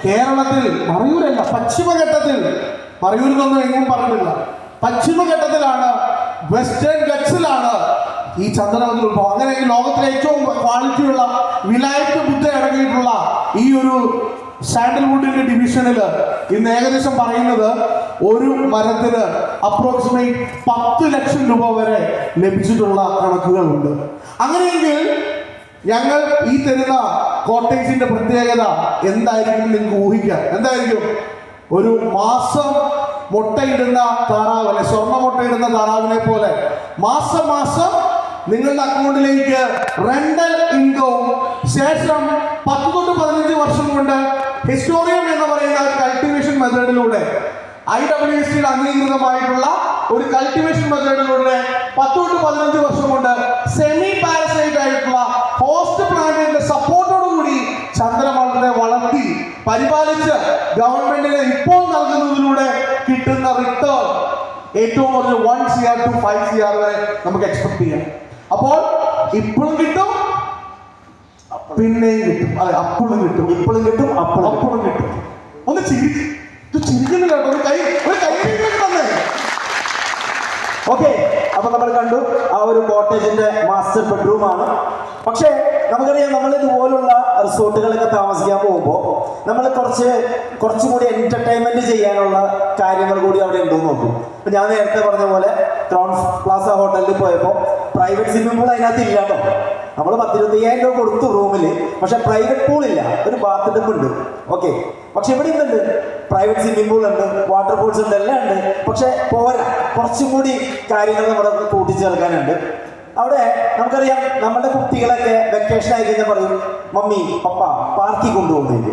കേരളത്തിൽ മറയൂരല്ല, പശ്ചിമഘട്ടത്തിൽ, മറയൂരിലൊന്നും എങ്ങും പറഞ്ഞിട്ടില്ല, പശ്ചിമഘട്ടത്തിലാണ്, വെസ്റ്റേൺ ഗട്ട്സിലാണ് ഈ ചന്ദനമതിൽ ഉത്ഭവം. അങ്ങനെ ഈ ലോകത്തിലെ ഏറ്റവും ക്വാളിറ്റിയുള്ള വിലായത്ത് ബുദ്ധ അടങ്ങിയിട്ടുള്ള ഈ ഒരു സാൻഡൽവുഡിന്റെ ഡിവിഷനിൽ ഇന്ന് ഏകദേശം പറയുന്നത് ഒരു മരത്തിന് അപ്രോക്സിമേറ്റ് 10 ലക്ഷം രൂപ വരെ ലഭിച്ചിട്ടുള്ള കണക്കുകളുണ്ട്. അങ്ങനെയെങ്കിൽ ഞങ്ങൾ ഈ തരുന്ന കോട്ടേജിന്റെ പ്രത്യേകത എന്തായിരിക്കും നിങ്ങൾക്ക് ഊഹിക്കാം. എന്തായിരിക്കും? ഒരു മാസം മുട്ടയിടുന്ന താറാവ്, അല്ലെ സ്വർണ്ണ മുട്ടയിടുന്ന താറാവിനെ പോലെ മാസം മാസം നിങ്ങളുടെ അക്കൗണ്ടിലേക്ക് റെന്റൽ ഇൻകം, ശേഷം 10 തൊട്ട് 15 വർഷം കൊണ്ട് ഹിസ്റ്റോറിയം എന്ന് പറയുന്ന കൾട്ടിവേഷൻ മെത്തേഡിലൂടെ IWST അംഗീകൃതമായിട്ടുള്ള ഒരു കൾട്ടിവേഷൻ മെത്തേഡിലൂടെ 10 തൊട്ട് 15 വർഷം കൊണ്ട് സെമി പാരസൈറ്റ് ആയിട്ടുള്ള ഹോസ്റ്റ് പ്ലാന്റിന്റെ സപ്പോർട്ടോടുകൂടി ചന്ദനമരത്തെ വളർത്തി പരിപാലിച്ച് ഗവൺമെന്റിന് ഇപ്പോൾ നൽകുന്നതിലൂടെ കിട്ടുന്ന റിട്ടേൺ ഏറ്റവും കുറഞ്ഞ 1 CR to 5 CR വരെ നമുക്ക് എക്സ്പെക്ട് ചെയ്യാം. അപ്പോൾ ഇപ്പോഴും കിട്ടും, പിന്നെയും കിട്ടും. അതെ, അപ്പോഴും കിട്ടും, ഇപ്പോഴും കിട്ടും, അപ്പോഴും കിട്ടും. ഒന്ന് ചിരിക്കുന്നില്ല. ഒരു കൈ തന്നെ. ഓക്കെ, അപ്പൊ നമ്മൾ കണ്ടു ആ ഒരു കോട്ടേജിന്റെ മാസ്റ്റർ ബെഡ്റൂം ആണ്. പക്ഷേ നമുക്കറിയാം, നമ്മൾ ഇതുപോലുള്ള റിസോർട്ടുകളൊക്കെ താമസിക്കാൻ പോകുമ്പോൾ നമ്മൾ കുറച്ചുകൂടി എന്റർടൈൻമെന്റ് ചെയ്യാനുള്ള കാര്യങ്ങൾ കൂടി അവിടെ ഉണ്ടോന്ന് നോക്കും. ഇപ്പൊ ഞാൻ നേരത്തെ പറഞ്ഞ പോലെ ക്രൗൺ പ്ലാസ ഹോട്ടലിൽ പോയപ്പോൾ പ്രൈവറ്റ് സ്വിമ്മിംഗ് പൂൾ അതിനകത്ത് ഇല്ലാട്ടോ. നമ്മൾ 10-25,000 രൂപ കൊടുത്തു റൂമിൽ, പക്ഷെ പ്രൈവറ്റ് പൂൾ ഇല്ല, ഒരു ബാത്ത് ടബ് ഉണ്ട്. ഓക്കെ, പക്ഷെ ഇവിടെ ഇന്നുണ്ട്, പ്രൈവറ്റ് സ്വിമ്മിംഗ് പൂൾ ഉണ്ട്, വാട്ടർ ഫോൾസ് ഉണ്ട്, എല്ലാം ഉണ്ട്. പക്ഷെ പോരാ, കുറച്ചും കൂടി കാര്യങ്ങൾ നമ്മുടെ കൂട്ടിച്ചേർക്കാനുണ്ട്. അവിടെ നമുക്കറിയാം, നമ്മുടെ കുട്ടികളൊക്കെ വെക്കേഷൻ ആയി കഴിഞ്ഞാൽ പറയും, മമ്മി പപ്പ പാർക്കിൽ കൊണ്ടുപോകുന്നത്.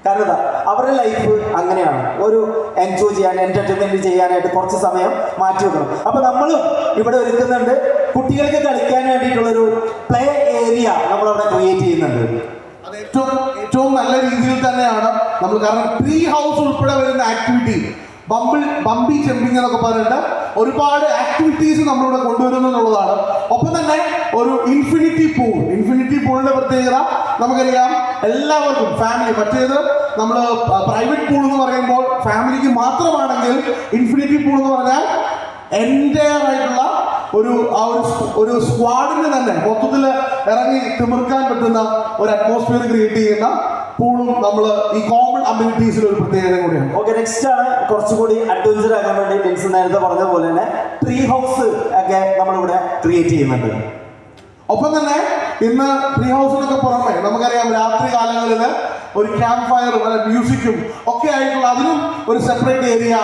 കാരണം എന്താ, അവരുടെ ലൈഫ് അങ്ങനെയാണ്, ഒരു എൻജോയ് ചെയ്യാൻ, എന്റർടൈൻമെന്റ് ചെയ്യാനായിട്ട് കുറച്ച് സമയം മാറ്റി വെക്കണം. അപ്പൊ നമ്മളും ഇവിടെ ഒരുക്കുന്നുണ്ട്, കുട്ടികൾക്ക് കളിക്കാൻ വേണ്ടിയിട്ടുള്ളൊരു പ്ലേ ഏരിയ നമ്മളവിടെ ക്രിയേറ്റ് ചെയ്യുന്നുണ്ട്. അത് ഏറ്റവും നല്ല രീതിയിൽ തന്നെയാണ് നമ്മൾ, കാരണം ട്രീ ഹൗസ് ഉൾപ്പെടെ വരുന്ന ആക്ടിവിറ്റി, ബമ്പി ജമ്പിങ് എന്നൊക്കെ പറഞ്ഞിട്ട് ഒരുപാട് ആക്ടിവിറ്റീസ് നമ്മളിവിടെ കൊണ്ടുവരുന്നു എന്നുള്ളതാണ്. ഒപ്പം തന്നെ ഒരു ഇൻഫിനിറ്റി പൂളിന്റെ പ്രത്യേകത നമുക്കറിയാം, എല്ലാവർക്കും ഫാമിലി, മറ്റേത് നമ്മൾ പ്രൈവറ്റ് പൂൾ എന്ന് പറയുമ്പോൾ ഫാമിലിക്ക് മാത്രമാണെങ്കിൽ, ഇൻഫിനിറ്റി പൂൾ എന്ന് പറഞ്ഞാൽ എൻറ്റയർ ആയിട്ടുള്ള ഒരു സ്ക്വാഡിന് തന്നെ മൊത്തത്തിൽ ഇറങ്ങി തിമിർക്കാൻ പറ്റുന്ന ഒരു അറ്റ്മോസ്ഫിയർ ക്രിയേറ്റ് ചെയ്യുന്ന പൂളും നമ്മൾ ഈ കോമൺ അമ്യൂണിറ്റീസിൽ ഒരു പ്രത്യേകത കൂടിയാണ്. ഓക്കെ, നെക്സ്റ്റ് ആണ് കുറച്ചുകൂടി അഡ്വഞ്ചർ ആക്കാൻ വേണ്ടി ലിൻസ് നേരത്തെ പറഞ്ഞ പോലെ തന്നെ ട്രീ ഹൗസ് ഒക്കെ നമ്മളിവിടെ ക്രിയേറ്റ് ചെയ്യുന്നുണ്ട്. ഒപ്പം തന്നെ ഇന്ന് ട്രീ ഹൗസിനൊക്കെ പുറമെ നമുക്കറിയാം, രാത്രി കാലങ്ങളിൽ ഒരു ക്യാമ്പ് ഫയറും അല്ലെ മ്യൂസിക്കും ഒക്കെ ആയിട്ടുള്ള അതിനും ഒരു സെപ്പറേറ്റ് ഏരിയ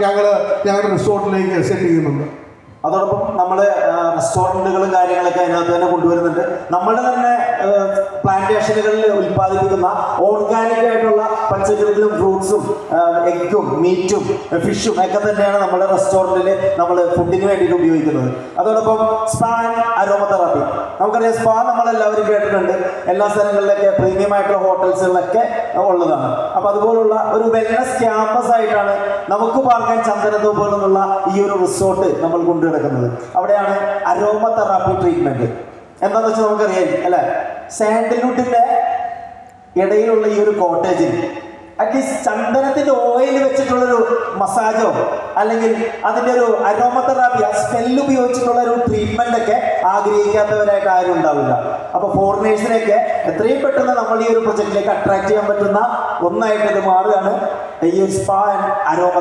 ഞങ്ങളുടെ റിസോർട്ടിലേക്ക് സെറ്റ് ചെയ്യുന്നുണ്ട്. അതോടൊപ്പം നമ്മൾ റെസ്റ്റോറൻറ്റുകളും കാര്യങ്ങളൊക്കെ അതിനകത്ത് തന്നെ കൊണ്ടുവരുന്നുണ്ട്. നമ്മളുടെ തന്നെ പ്ലാന്റേഷനുകളിൽ ഉൽപ്പാദിപ്പിക്കുന്ന ഓർഗാനിക് ആയിട്ടുള്ള പച്ചക്കറികളും ഫ്രൂട്ട്സും എഗ്ഗും മീറ്റും ഫിഷും ഒക്കെ തന്നെയാണ് നമ്മുടെ റെസ്റ്റോറൻറ്റിൽ നമ്മൾ ഫുഡിന് വേണ്ടിയിട്ട് ഉപയോഗിക്കുന്നത്. അതോടൊപ്പം സ്പാ ആൻഡ് അരോമ തെറാപ്പി, നമുക്കറിയാം സ്പാ നമ്മളെല്ലാവരും കേട്ടിട്ടുണ്ട്, എല്ലാ സ്ഥലങ്ങളിലൊക്കെ പ്രീമിയം ആയിട്ടുള്ള ഹോട്ടൽസുകളിലൊക്കെ ഉള്ളതാണ്. അപ്പം അതുപോലുള്ള ഒരു വെൽനസ് ക്യാമ്പസ് ആയിട്ടാണ് നമുക്ക് പാർക്കാൻ ചന്ദനത്തോപ്പ് എന്നുള്ള ഈ ഒരു റിസോർട്ട് നമ്മൾ കൊണ്ടുവരുന്നത്. അവിടെയാണ് അരോമ തെറാപ്പി ട്രീറ്റ്മെന്റ്. എന്താണെന്ന് വെച്ചാൽ നമുക്കറിയാം അല്ലെ, സാൻഡൽവുഡിന്റെ ഇടയിലുള്ള ഈ ഒരു കോട്ടേജിൽ അറ്റ്ലീസ്റ്റ് ചന്ദനത്തിന്റെ ഓയിൽ വെച്ചിട്ടുള്ളൊരു മസാജോ അല്ലെങ്കിൽ അതിന്റെ ഒരു അരോമ തെറാപ്പി, ആ സ്മെല്ല് ഉപയോഗിച്ചിട്ടുള്ള ഒരു ട്രീറ്റ്മെന്റ് ഒക്കെ ആഗ്രഹിക്കാത്തവരായിട്ട് ആരും ഉണ്ടാവില്ല. അപ്പൊ ഫോറിനേഴ്സിനെയൊക്കെ എത്രയും പെട്ടെന്ന് നമ്മൾ ഈ ഒരു പ്രൊജക്റ്റിലേക്ക് അട്രാക്ട് ചെയ്യാൻ പറ്റുന്ന ഒന്നായിട്ട് ഇത് മാറുകയാണ് ഈ സ്പാ ആൻഡ് അരോമ